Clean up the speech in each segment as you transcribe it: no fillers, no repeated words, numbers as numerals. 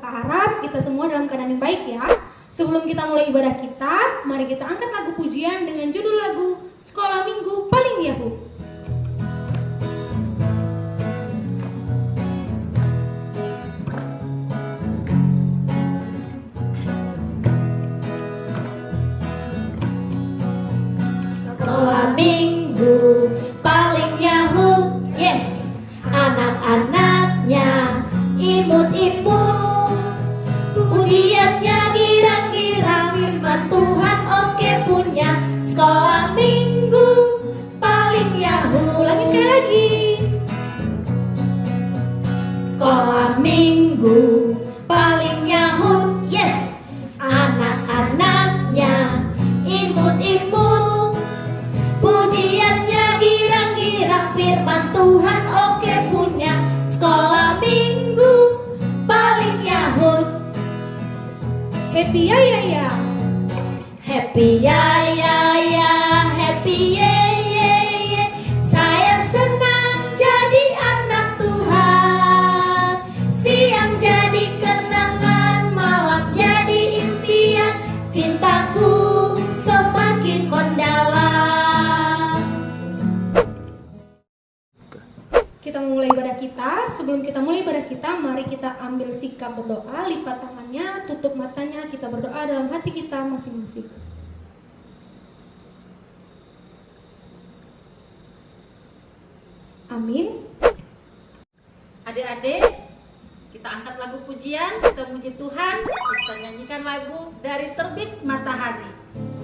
Kakak harap kita semua dalam keadaan yang baik ya. Sebelum kita mulai ibadah kita, mari kita angkat lagu pujian dengan judul lagu Sekolah Minggu Paling Yahoo. Sekolah minggu paling yahoo, yes. Anak-anaknya imut-imut, pujiannya girang-girang, firman Tuhan oke punya. Sekolah minggu paling yahoo. Lagi sekali lagi. Sekolah minggu paling yahoo, yes. Anak-anaknya imut-imut, pujiannya girang-girang, firman Tuhan oke punya. Sekolah minggu paling yahoo. Happy ya ya ya. Happy ya ya ya, happy ye ye ye. Saya senang jadi anak Tuhan. Siang jadi kenangan, malam jadi impian. Cintaku semakin mendalam. Kita mulai ibadah kita. Sebelum kita mulai ibadah kita, mari kita ambil sikap berdoa, lipat tangannya, tutup matanya, kita berdoa dalam hati kita masing-masing. Amin. Adik-adik, kita angkat lagu pujian, kita puji Tuhan, kita nyanyikan lagu Dari Terbit Matahari.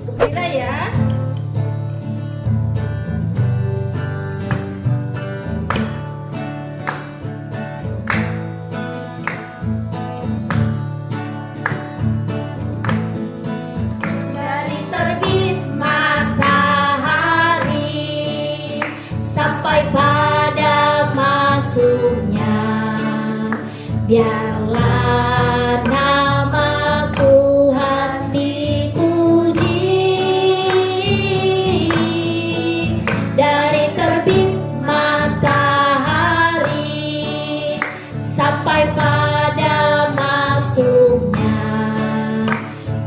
Untuk kita ya. Dari terbit matahari sampai pada masuknya, biarlah nama Tuhan dipuji. Dari terbit matahari sampai pada masuknya,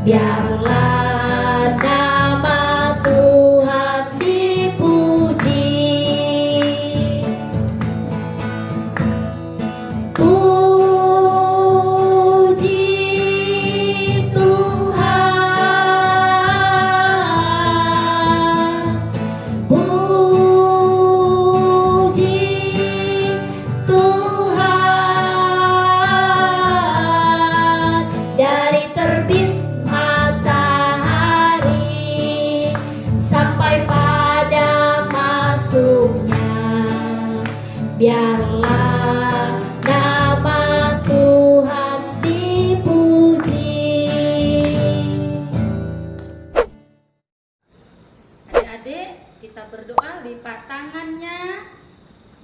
biarlah nama Tuhan dipuji. Puji Tuhan, puji Tuhan. Dari terbit matahari sampai pada masuknya, biarlah nama Tuhan dipuji. Adik-adik, kita berdoa, lipat tangannya,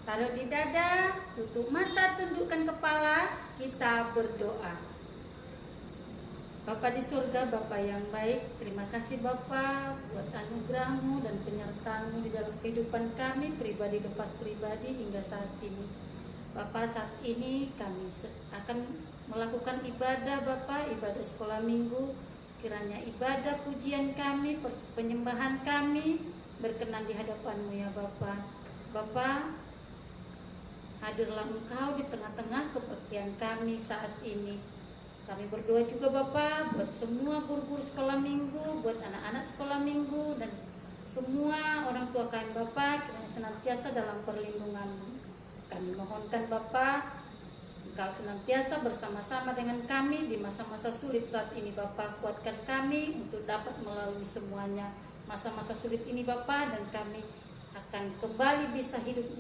taruh di dada, tutup mata, tundukkan kepala, kita berdoa. Bapa di surga, Bapa yang baik, terima kasih Bapa buat anugerah-Mu dan penyertaan-Mu di dalam kehidupan kami, pribadi lepas pribadi hingga saat ini. Bapa, saat ini kami akan melakukan ibadah Bapa, ibadah sekolah minggu. Kiranya ibadah pujian kami, penyembahan kami berkenan di hadapan-Mu ya Bapa. Bapa, hadirlah Engkau di tengah-tengah kebaktian kami saat ini. Kami berdoa juga Bapa buat semua guru-guru sekolah minggu, buat anak-anak sekolah minggu, dan semua orang tua kami Bapa, kiranya senantiasa dalam perlindungan-Mu. Kami mohonkan Bapa, Engkau senantiasa bersama-sama dengan kami di masa-masa sulit saat ini Bapa. Kuatkan kami untuk dapat melalui semuanya masa-masa sulit ini Bapa, dan kami akan kembali bisa hidup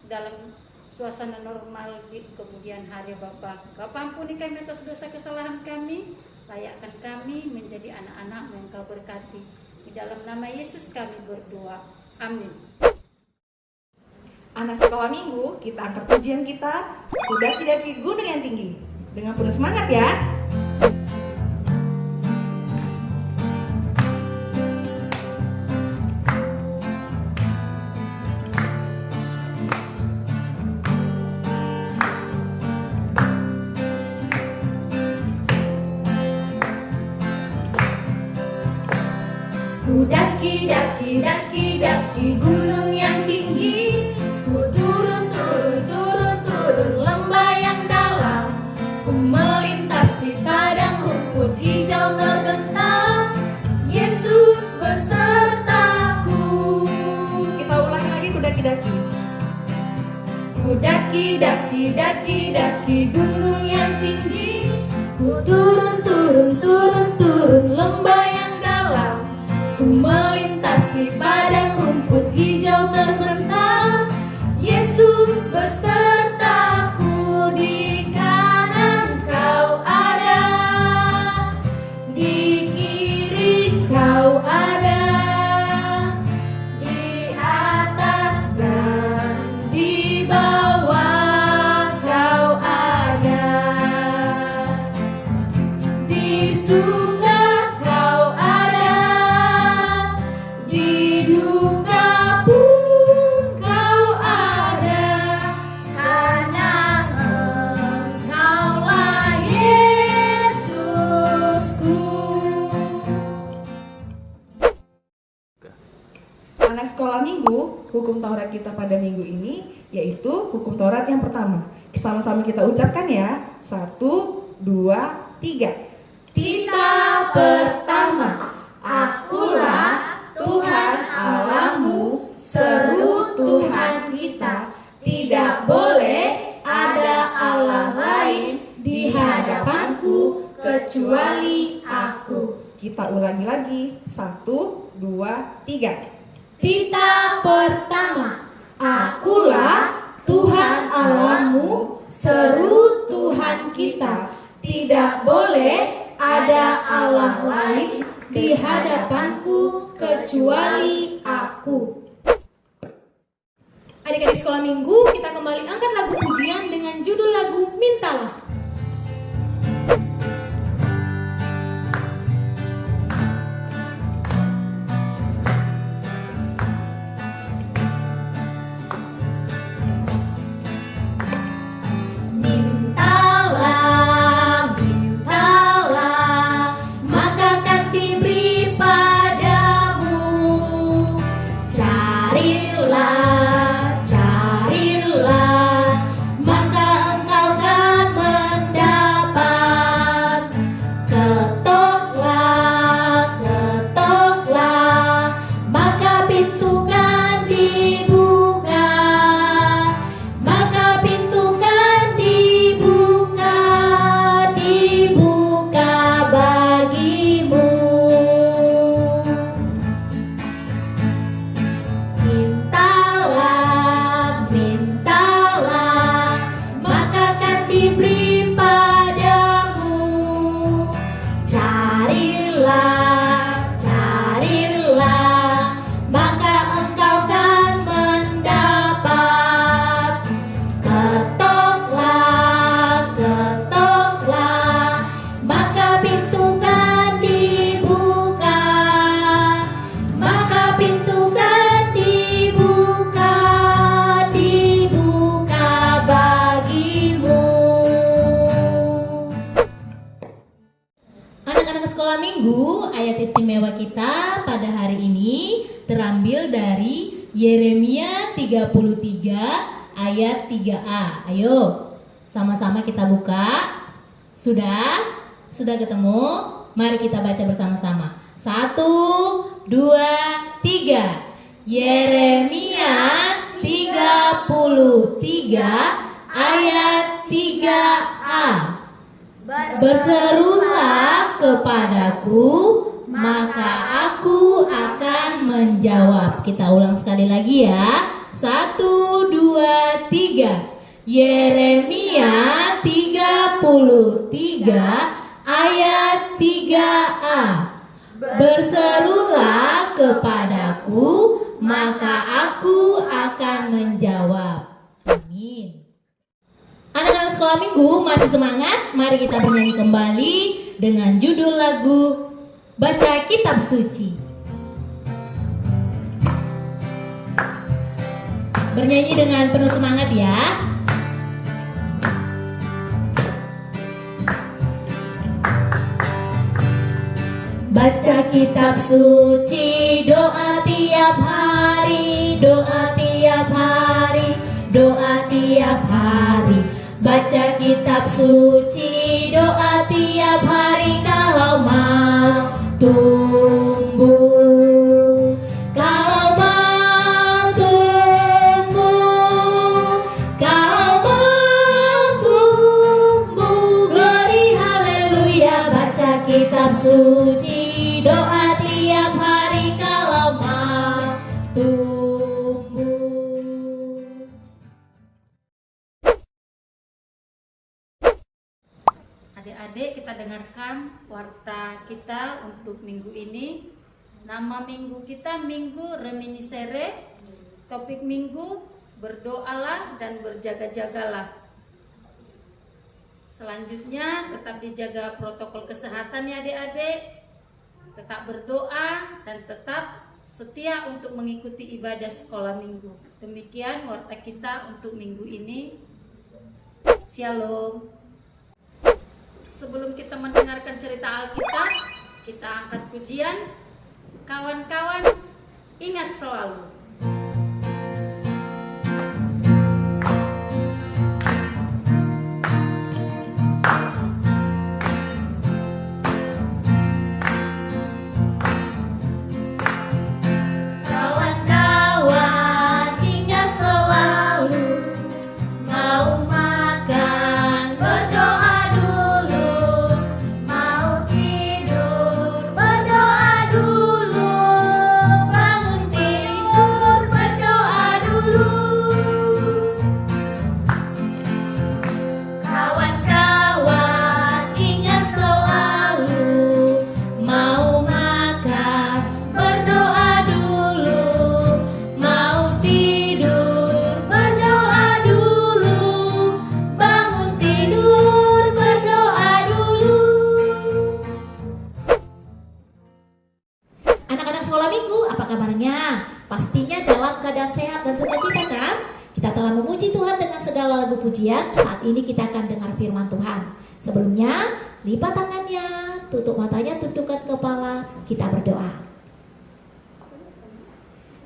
dalam suasana normal di kemudian hari Bapa. Bapa, ampuni kami atas dosa kesalahan kami, layakkan kami menjadi anak-anak yang Kau berkati. Di dalam nama Yesus kami berdoa. Amin. Anak sekolah minggu, kita angkat pujian kita, Kudaki-daki gunung yang tinggi. Dengan penuh semangat ya. daki-daki. Ku daki, daki, daki, daki gunung yang tinggi. Ku turun, turun, turun, turun lembah yang dalam. Ku melintasi padang rumput hijau terbentang. Yesus besertaku, di kanan kau ada, di kiri kau ada, di atas dan di bawah kau ada, di suka kau ada, di duka pun kau ada, karena Engkaulah Yesusku. Anak sekolah minggu, hukum Taurat kita pada minggu ini yaitu hukum Taurat yang pertama. Sama-sama kita ucapkan ya. 1, 2, 3. Kita pertama, akulah Tuhan Allahmu, seru Tuhan kita. Tidak boleh ada Allah lain di hadapanku kecuali aku. Kita ulangi lagi. 1, 2, 3. Kita pertama, akulah Tuhan Allahmu, seru Tuhan kita. Tidak boleh ada Allah lain di hadapanku kecuali aku. Adik-adik sekolah minggu, kita kembali angkat lagu pujian dengan judul lagu Mintalah. Mintalah, mintalah, maka akan diberi padamu. Carilah, carilah, maka engkau akan mendapat. Ketoklah, ketoklah, maka pintu kan dibuka. Maka pintu kan dibuka, dibuka bagimu. Mintalah, mintalah, maka akan diberi padamu. Carilah, carilah, maka engkau kan mendapat. Ketoklah, ketoklah, maka pintu kan dibuka. Maka pintu kan dibuka, dibuka bagimu. Anak-anak sekolah minggu, ayat istimewa kita pada hari ini terambil dari Yeremia 33 ayat 3a. Ayo, sama-sama kita buka. Sudah? Sudah ketemu? Mari kita baca bersama-sama. 1, 2, 3. Yeremia 33 ayat 3a. Berserulah kepadaku, maka aku akan menjawab. Kita ulang sekali lagi ya. 1, 2, 3. Yeremia 33 ayat 3a. Berserulah kepadaku, maka aku akan menjawab. Amin. Anak-anak sekolah minggu masih semangat? Mari kita bernyanyi kembali dengan judul lagu Baca Kitab Suci. Bernyanyi dengan penuh semangat ya. Baca kitab suci, doa tiap hari, doa tiap hari, doa tiap hari. Baca kitab suci, doa tiap hari kalau mau tumbuh. Kalau mau tumbuh adik-adik, kita dengarkan warta kita untuk minggu ini. Nama minggu kita Minggu Reminiscere. Topik minggu, berdoalah dan berjaga-jagalah. Selanjutnya tetap dijaga protokol kesehatan ya adik-adik. Tetap berdoa dan tetap setia untuk mengikuti ibadah sekolah minggu. Demikian warta kita untuk minggu ini. Shalom. Sebelum kita mendengarkan cerita Alkitab, kita angkat pujian. Kawan-kawan, ingat selalu. Kawan-kawan, ingat selalu, mau makan berdoa dulu, mau tidur berdoa dulu, bangun tidur berdoa dulu. Kawan-kawan, ingat selalu, mau makan berdoa dulu, mau tidur berdoa dulu, bangun tidur berdoa dulu. Anak-anak sekolah minggu, apa kabarnya? Pastinya dalam keadaan sehat dan sukacita kan? Kita telah memuji Tuhan dengan segala lagu pujian. Saat ini kita akan dengar firman Tuhan. Sebelumnya, lipat tangannya, tutup matanya, tundukkan kepala, kita berdoa.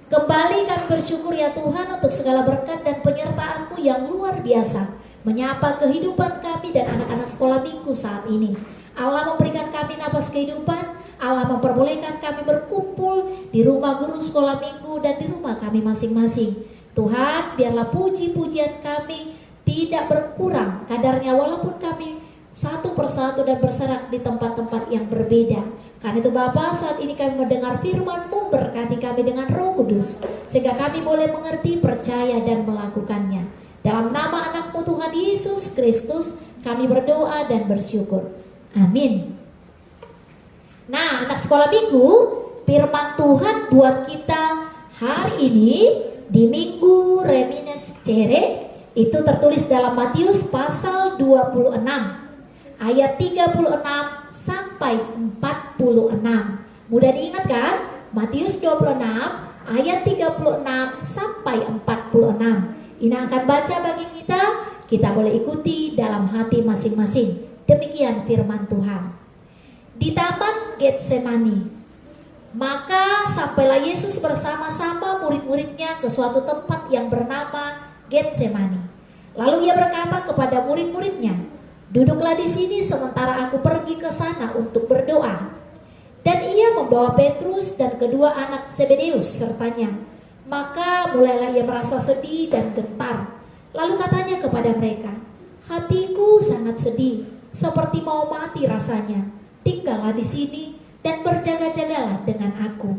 Kembali kami bersyukur ya Tuhan untuk segala berkat dan penyertaan-Mu yang luar biasa menyapa kehidupan kami dan anak-anak sekolah minggu saat ini. Allah memberikan kami napas kehidupan, Allah memperbolehkan kami berkumpul di rumah guru sekolah minggu dan di rumah kami masing-masing. Tuhan, biarlah puji-pujian kami tidak berkurang kadarnya walaupun kami satu persatu dan berserak di tempat-tempat yang berbeda. Karena itu Bapa, saat ini kami mendengar firman-Mu, berkati kami dengan Roh Kudus sehingga kami boleh mengerti, percaya dan melakukannya. Dalam nama anak-Mu Tuhan Yesus Kristus kami berdoa dan bersyukur. Amin. Nah, anak sekolah minggu, firman Tuhan buat kita hari ini di Minggu Reminiscere itu tertulis dalam Matius pasal 26 ayat 36 sampai 46. Mudah diingat kan? Matius 26 ayat 36 sampai 46. Ini akan baca bagi kita boleh ikuti dalam hati masing-masing. Demikian firman Tuhan. Di taman Getsemani, maka sampailah Yesus bersama-sama murid-muridnya ke suatu tempat yang bernama Getsemani. Lalu ia berkata kepada murid-muridnya, "Duduklah di sini sementara aku pergi ke sana untuk berdoa." Dan ia membawa Petrus dan kedua anak Zebedeus sertanya. Maka mulailah ia merasa sedih dan gentar. Lalu katanya kepada mereka, "Hatiku sangat sedih, seperti mau mati rasanya. Tinggallah di sini dan berjaga-jagalah dengan aku."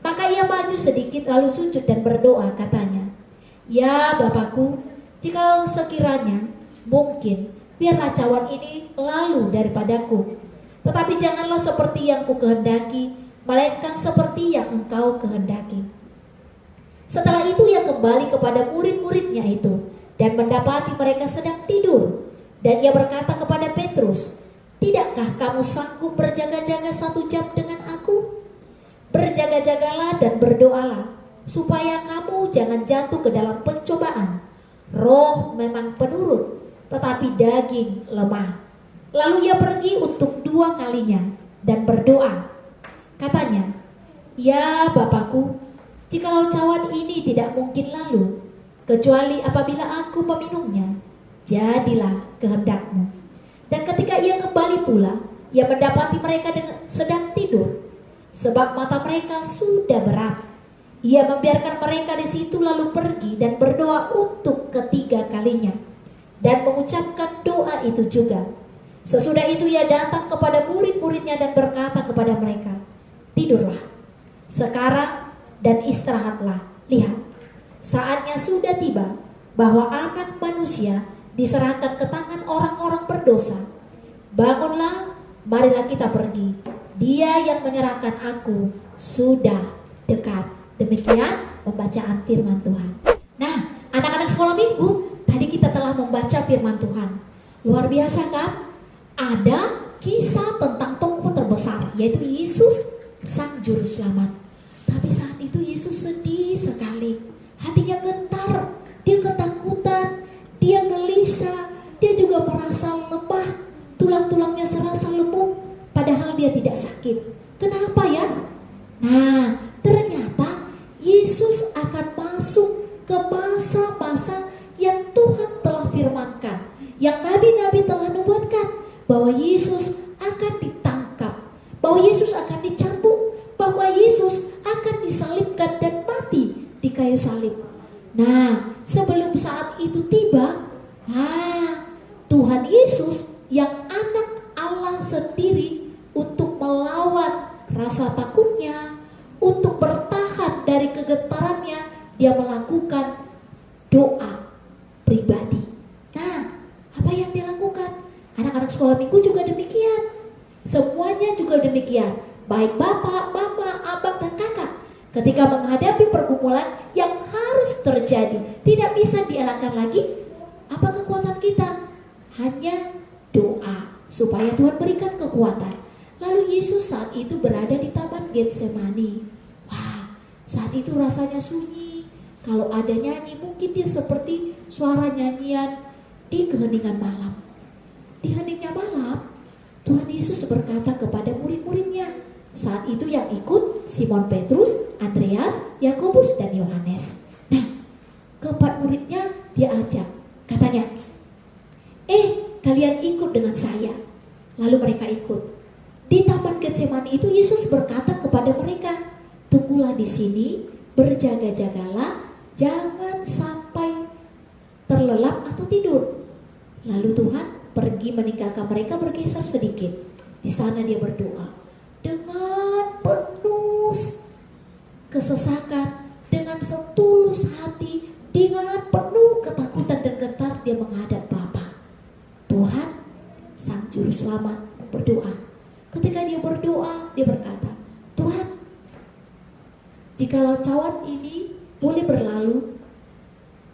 Maka ia maju sedikit lalu sujud dan berdoa, katanya, "Ya Bapakku, jikalau sekiranya mungkin, biarlah cawan ini lalu daripadaku. Tetapi janganlah seperti yang ku kehendaki, melainkan seperti yang Engkau kehendaki." Setelah itu ia kembali kepada murid-muridnya itu dan mendapati mereka sedang tidur. Dan ia berkata kepada Petrus, "Tidakkah kamu sanggup berjaga-jaga 1 jam dengan aku? Berjaga-jagalah dan berdoalah, supaya kamu jangan jatuh ke dalam pencobaan. Roh memang penurut, tetapi daging lemah." Lalu ia pergi untuk 2 kalinya dan berdoa. Katanya, "Ya Bapakku, jikalau cawan ini tidak mungkin lalu, kecuali apabila aku meminumnya, jadilah kehendak-Mu." Dan ketika ia kembali pula, ia mendapati mereka sedang tidur, sebab mata mereka sudah berat. Ia membiarkan mereka di situ lalu pergi dan berdoa untuk ketiga kalinya dan mengucapkan doa itu juga. Sesudah itu ia datang kepada murid-muridnya dan berkata kepada mereka, "Tidurlah sekarang dan istirahatlah. Lihat, saatnya sudah tiba bahwa Anak Manusia diserahkan ke tangan orang-orang berdosa. Bangunlah, marilah kita pergi. Dia yang menyerahkan aku sudah dekat. Demikian pembacaan firman Tuhan. Nah, anak-anak sekolah minggu, tadi kita telah membaca firman Tuhan. Luar biasa kan? Ada kisah tentang tokoh terbesar, yaitu Yesus, Sang Juru Selamat. Tapi saat itu Yesus sedih sekali. Hatinya gentar, dia ketakutan, dia gelisah, dia juga merasa lemah, tulang-tulangnya serasa lemuk, padahal dia tidak sakit. Kenapa ya? Nah, ternyata Yesus akan masuk ke masa-masa yang Tuhan telah firmankan, yang nabi-nabi telah nubuatkan, bahwa Yesus akan ditangkap, bahwa Yesus akan dicambuk, bahwa Yesus akan disalibkan dan mati di kayu salib. Nah, sebelum saat itu tiba, Tuhan Yesus yang anak Allah sendiri, untuk melawan rasa takutnya, untuk bertahan dari kegetarannya, dia melakukan doa pribadi. Nah, apa yang dia lakukan? Anak-anak sekolah minggu juga demikian. Semuanya juga demikian. Baik bapak, mama, abang, dan kakak, ketika menghadapi pergumulan yang harus terjadi, tidak bisa dielakkan lagi. Apa kekuatan kita? Hanya doa, supaya Tuhan berikan kekuatan. Lalu Yesus saat itu berada di Taman Getsemani. Wah, saat itu rasanya sunyi. Kalau ada nyanyi, mungkin dia seperti suara nyanyian di keheningan malam. Di heningnya malam, Tuhan Yesus berkata kepada murid-muridnya. Saat itu yang ikut Simon Petrus, Andreas, Yakobus, dan Yohanes. Nah, keempat muridnya dia ajak. Katanya, kalian ikut dengan saya. Lalu mereka ikut. Di Taman Getsemani itu Yesus berkata kepada mereka, tunggulah di sini, berjaga-jagalah, jangan sampai terlelap atau tidur. Lalu Tuhan pergi meninggalkan mereka, bergeser sedikit. Di sana dia berdoa dengan penuh kesesakan, dengan setulus hati, dengan penuh ketakutan dan getar dia menghadap Bapa. Tuhan, Sang Juru Selamat, berdoa. Ketika dia berdoa, dia berkata, Tuhan, jikalau cawan ini boleh berlalu,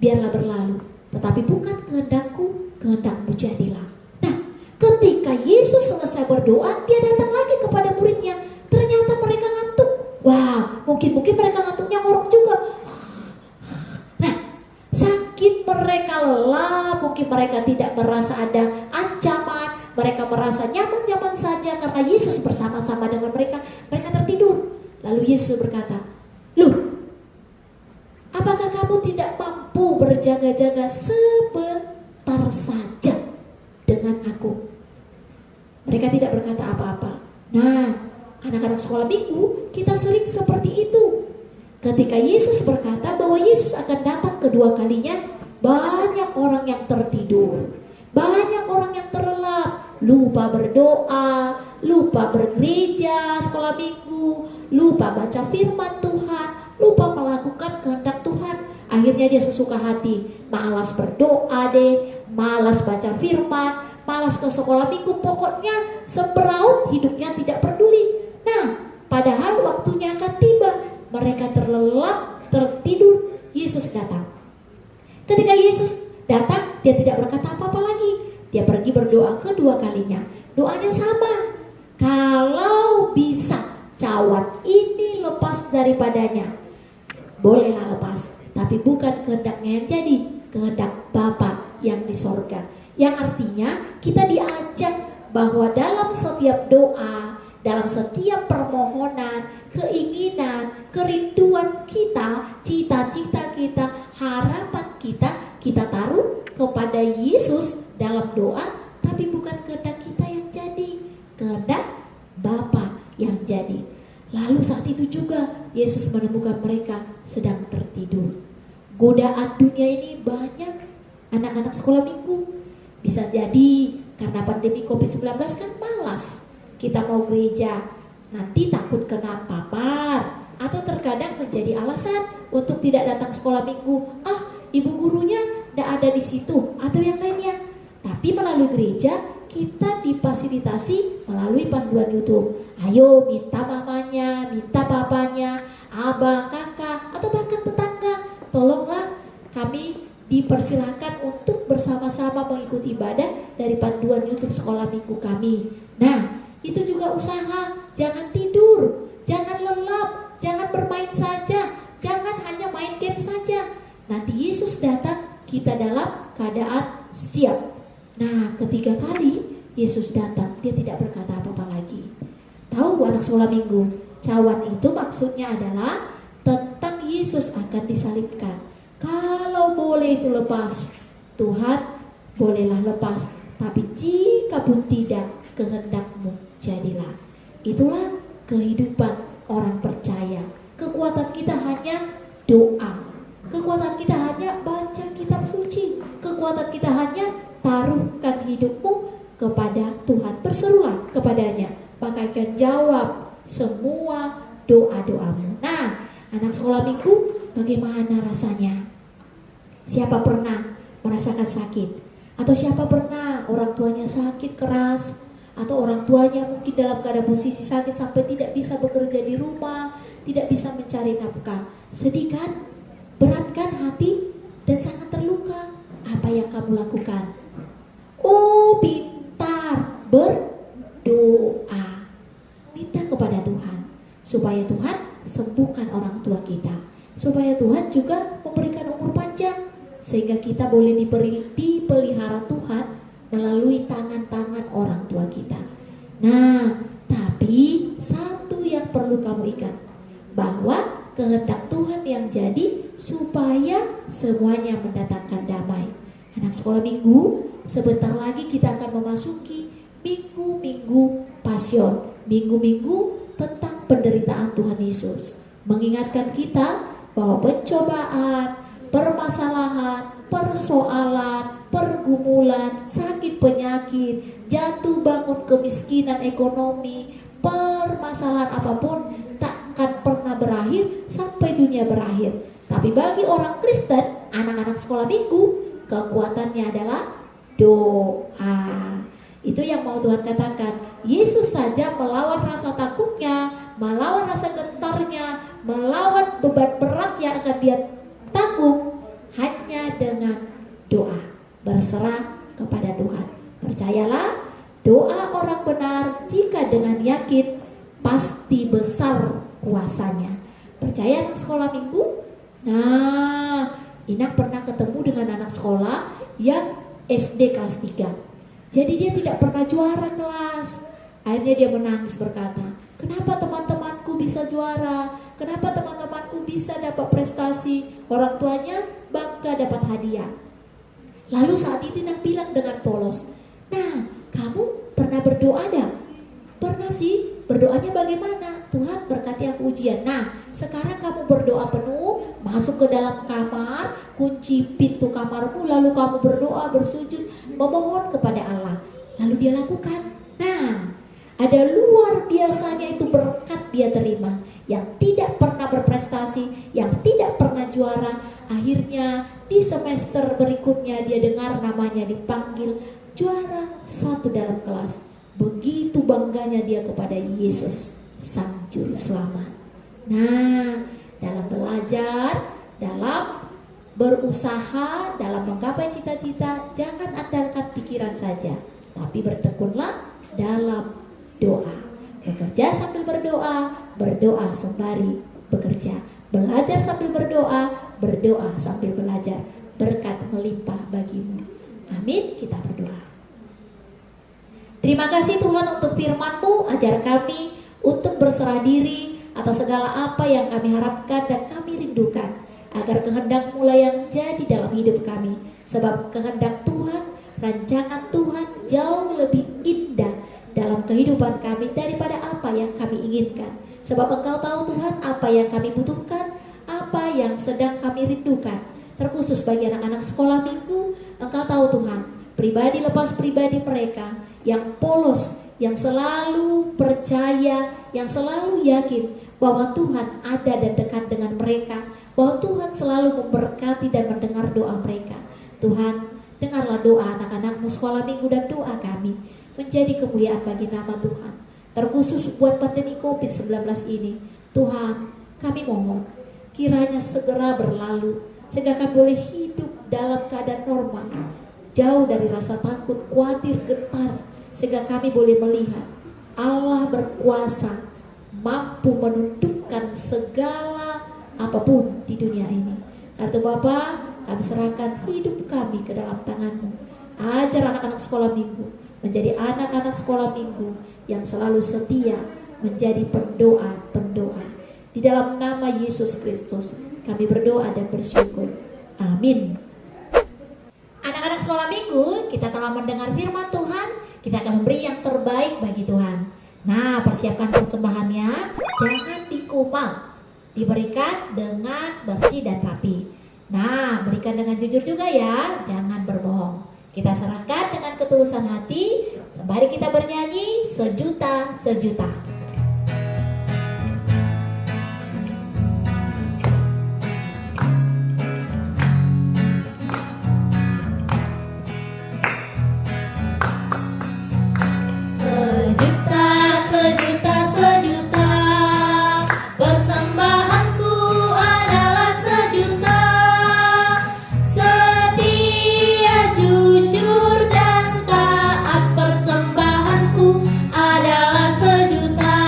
biarlah berlalu, tetapi bukan kehendakku, kehendakmu jadilah. Nah, ketika Yesus selesai berdoa, dia datang lagi kepada muridnya. Ternyata mereka ngantuk. Wah, mungkin mereka ngantuknya ngorok juga. Nah, saking mereka lelah, mungkin mereka tidak merasa ada ancaman, mereka merasa nyaman-nyaman saja karena Yesus bersama-sama dengan mereka. Mereka tertidur. Lalu Yesus berkata, loh, apakah kamu tidak mampu berjaga-jaga sebentar saja dengan aku? Mereka tidak berkata apa-apa. Nah, anak-anak sekolah minggu, kita sering seperti itu. Ketika Yesus berkata bahwa Yesus akan datang kedua kalinya, banyak orang yang tertidur, banyak orang yang terlelap, lupa berdoa, lupa bergereja sekolah minggu, lupa baca firman Tuhan, lupa melakukan kehendak Tuhan. Akhirnya dia sesuka hati, malas berdoa deh, malas baca firman, malas ke sekolah minggu, pokoknya sembraut hidupnya, tidak peduli. Nah, padahal waktunya akan tiba, mereka terlelap, tertidur, Yesus datang. Ketika Yesus datang, dia tidak berkata apa-apa lagi. Dia pergi berdoa kedua kalinya. Doanya sama. Kalau bisa cawan ini lepas daripadanya, bolehlah lepas, tapi bukan kehendaknya yang jadi, kehendak Bapa yang di sorga. Yang artinya kita diajak bahwa dalam setiap doa, dalam setiap permohonan, keinginan, kerinduan kita, cita-cita kita, harapan kita taruh kepada Yesus dalam doa, tapi bukan kehendak kita yang jadi, kehendak Bapa yang jadi. Lalu saat itu juga Yesus menemukan mereka sedang tertidur. Godaan dunia ini banyak, anak-anak sekolah minggu. Bisa jadi karena pandemi COVID-19 kan malas kita mau gereja, nanti takut kena papar, atau terkadang menjadi alasan untuk tidak datang sekolah minggu. Ibu gurunya tidak ada di situ, atau yang lainnya. Tapi melalui gereja kita difasilitasi melalui panduan YouTube. Ayo minta mamanya, minta papanya, abang, kakak, atau bahkan tetangga, tolonglah kami dipersilahkan untuk bersama-sama mengikuti ibadah dari panduan YouTube sekolah minggu kami. Nah, itu juga usaha, jangan tidur, jangan lelap, jangan bermain saja, jangan hanya main game saja. Nanti Yesus datang, kita dalam keadaan siap. Nah, ketiga kali Yesus datang, dia tidak berkata apa-apa lagi. Tahu anak sekolah minggu, cawan itu maksudnya adalah tentang Yesus akan disalibkan. Kalau boleh itu lepas, Tuhan bolehlah lepas. Tapi jika pun tidak, kehendakmu jadilah. Itulah kehidupan orang percaya. Kekuatan kita hanya doa. Kekuatan kita hanya baca kitab suci. Kekuatan kita hanya taruhkan hidupmu kepada Tuhan. Berserulah kepadanya, maka akan jawab semua doa-doamu. Nah, anak sekolah minggu, bagaimana rasanya? Siapa pernah merasakan sakit? Atau siapa pernah orang tuanya sakit keras? Atau orang tuanya mungkin dalam keadaan posisi sakit sampai tidak bisa bekerja di rumah, tidak bisa mencari nafkah. Sedih kan? Berat kan hati? Dan sangat terluka. Apa yang kamu lakukan? Oh, pintar, berdoa. Minta kepada Tuhan supaya Tuhan sembuhkan orang tua kita, supaya Tuhan juga memberikan umur panjang, sehingga kita boleh dipelihara Tuhan melalui tangan-tangan orang tua kita. Nah, tapi satu yang perlu kamu ingat, bahwa kehendak Tuhan yang jadi supaya semuanya mendatangkan damai. Anak sekolah minggu, sebentar lagi kita akan memasuki minggu-minggu Pasion, minggu-minggu tentang penderitaan Tuhan Yesus, mengingatkan kita bahwa pencobaan, permasalahan, persoalan, pergumulan, sakit penyakit, jatuh bangun kemiskinan ekonomi, permasalahan apapun takkan pernah berakhir sampai dunia berakhir. Tapi bagi orang Kristen, anak-anak sekolah minggu, kekuatannya adalah doa. Itu yang mau Tuhan katakan. Yesus saja melawan rasa takutnya, melawan rasa gentarnya, melawan beban berat yang akan dia tanggung hanya dengan doa, berserah kepada Tuhan. Percayalah, doa orang benar jika dengan yakin pasti besar kuasanya. Percaya anak sekolah minggu? Nah, Inang pernah ketemu dengan anak sekolah yang SD kelas 3. Jadi dia tidak pernah juara kelas. Akhirnya dia menangis berkata, kenapa teman-temanku bisa juara? Kenapa teman-temanku bisa dapat prestasi? Orang tuanya bangga dapat hadiah. Lalu saat itu Inang bilang dengan polos, nah, kamu pernah berdoa dah? Pernah sih. Berdoanya bagaimana? Tuhan berkati aku ujian. Nah, sekarang kamu berdoa penuh, masuk ke dalam kamar, kunci pintu kamarmu, lalu kamu berdoa, bersujud, memohon kepada Allah. Lalu dia lakukan. Nah, ada luar biasanya itu berkat dia terima. Yang tidak pernah berprestasi, yang tidak pernah juara, akhirnya di semester berikutnya dia dengar namanya dipanggil juara 1 dalam kelas. Begitu bangganya dia kepada Yesus, Sang Juru Selamat. Nah, dalam belajar, dalam berusaha, dalam menggapai cita-cita, jangan andalkan pikiran saja, tapi bertekunlah dalam doa. Bekerja sambil berdoa, berdoa sembari bekerja. Belajar sambil berdoa, berdoa sambil belajar. Berkat melimpah bagimu. Amin. Kita berdoa. Terima kasih Tuhan untuk firman-Mu, ajar kami untuk berserah diri atas segala apa yang kami harapkan dan kami rindukan, agar kehendak-Mu lah yang jadi dalam hidup kami. Sebab kehendak Tuhan, rancangan Tuhan jauh lebih indah dalam kehidupan kami daripada apa yang kami inginkan. Sebab Engkau tahu Tuhan apa yang kami butuhkan, apa yang sedang kami rindukan. Terkhusus bagi anak-anak sekolah minggu, Engkau tahu Tuhan, pribadi lepas pribadi mereka yang polos, yang selalu percaya, yang selalu yakin bahwa Tuhan ada dan dekat dengan mereka, bahwa Tuhan selalu memberkati dan mendengar doa mereka. Tuhan, dengarlah doa anak-anak-Mu sekolah minggu dan doa kami. menjadi kemuliaan bagi nama Tuhan. Terkhusus buat pandemi COVID-19 ini, Tuhan, kami mohon kiranya segera berlalu sehingga kami boleh hidup dalam keadaan normal, jauh dari rasa takut, khawatir, getar, sehingga kami boleh melihat Allah berkuasa, mampu menundukkan segala apapun di dunia ini. Karena Bapa, kami serahkan hidup kami ke dalam tangan-Mu. Ajar anak-anak sekolah minggu menjadi anak-anak sekolah minggu yang selalu setia menjadi pendoa-pendoa. Di dalam nama Yesus Kristus kami berdoa dan bersyukur. Amin. Anak-anak sekolah minggu, kita telah mendengar firman Tuhan. Kita akan memberi yang terbaik bagi Tuhan. Nah, persiapkan persembahannya, jangan dikumal, diberikan dengan bersih dan rapi. Nah, berikan dengan jujur juga ya, jangan berbohong. Kita serahkan dengan ketulusan hati, sembari kita bernyanyi sejuta sejuta. Sejuta, sejuta, sejuta, persembahanku adalah sejuta. Setia, jujur, dan taat, persembahanku adalah sejuta.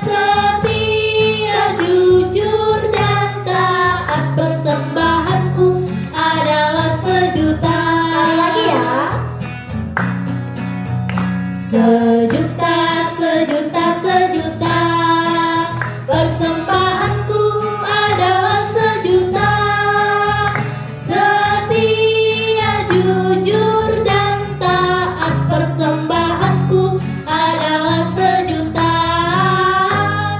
Setia, jujur, dan taat, persembahanku adalah sejuta. Sekali lagi ya. Sejuta, sejuta, sejuta, persembahanku adalah sejuta. Setia, jujur, dan taat, persembahanku adalah sejuta.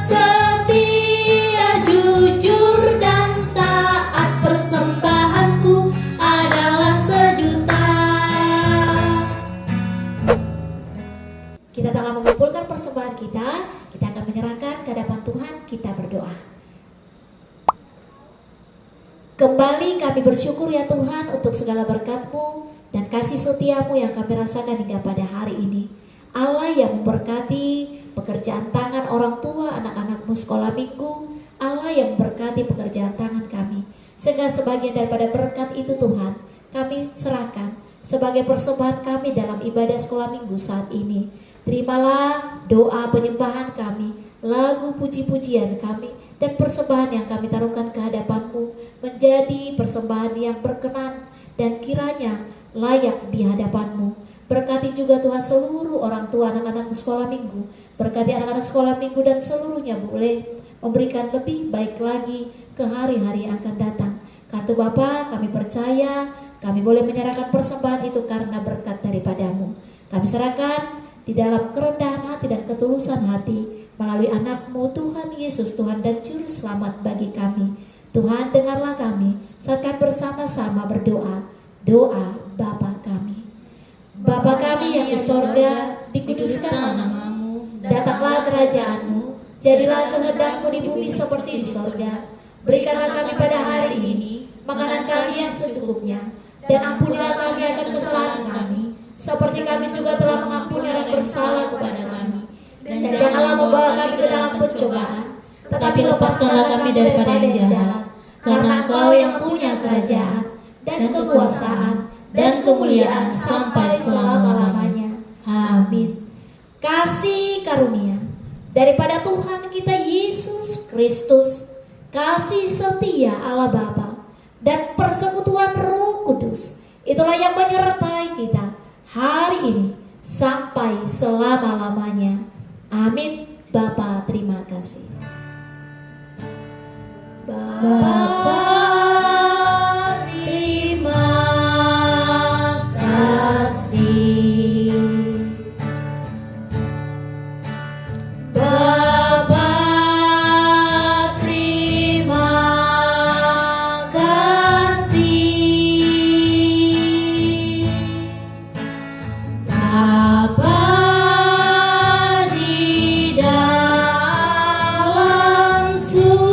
Setia, jujur, dan taat, persembahanku adalah sejuta. Kita telah mengumpulkan persembahan kita akan menyerahkan ke hadapan Tuhan, kita berdoa. Kembali kami bersyukur ya Tuhan untuk segala berkat-Mu dan kasih setia-Mu yang kami rasakan hingga pada hari ini. Allah yang memberkati pekerjaan tangan orang tua anak-anak-Mu sekolah minggu, Allah yang memberkati pekerjaan tangan kami, sehingga sebagian daripada berkat itu Tuhan kami serahkan sebagai persembahan kami dalam ibadah sekolah minggu saat ini. Terimalah doa penyembahan kami, lagu puji-pujian kami, dan persembahan yang kami taruhkan ke hadapan-Mu menjadi persembahan yang berkenan dan kiranya layak di hadapan-Mu. Berkati juga Tuhan seluruh orang tua anak-anak sekolah minggu. Berkati anak-anak sekolah minggu dan seluruhnya boleh memberikan lebih baik lagi ke hari-hari yang akan datang. Karena Bapa, kami percaya kami boleh menyerahkan persembahan itu karena berkat daripada-Mu. Kami serahkan di dalam kerendahan hati dan ketulusan hati melalui anak-Mu Tuhan Yesus, Tuhan dan Juru Selamat bagi kami. Tuhan, dengarlah kami saat kami bersama-sama berdoa. Doa Bapa kami. Bapa kami yang di sorga, dikuduskanlah nama-Mu, datanglah kerajaan-Mu, jadilah kehendak-Mu di bumi seperti di sorga. Berikanlah kami pada hari ini makanan kami yang secukupnya, dan ampunilah kami akan kesalahan kami, seperti kami juga telah mengampuni orang bersalah kepada kami. Dan janganlah membawa kami ke dalam pencobaan, tetapi lepaskanlah kami daripada yang jahat. Karena Engkau yang punya kerajaan, dan kekuasaan, dan kemuliaan sampai selama-lamanya. Amin. Kasih karunia daripada Tuhan kita Yesus Kristus, kasih setia Allah Bapa, dan persekutuan Roh Kudus, itulah yang menyertai kita hari ini sampai selama-lamanya. Amin. Bapa, terima kasih. Bapa, terima kasih. Bapa, terima kasih. Bapa di dalam surga.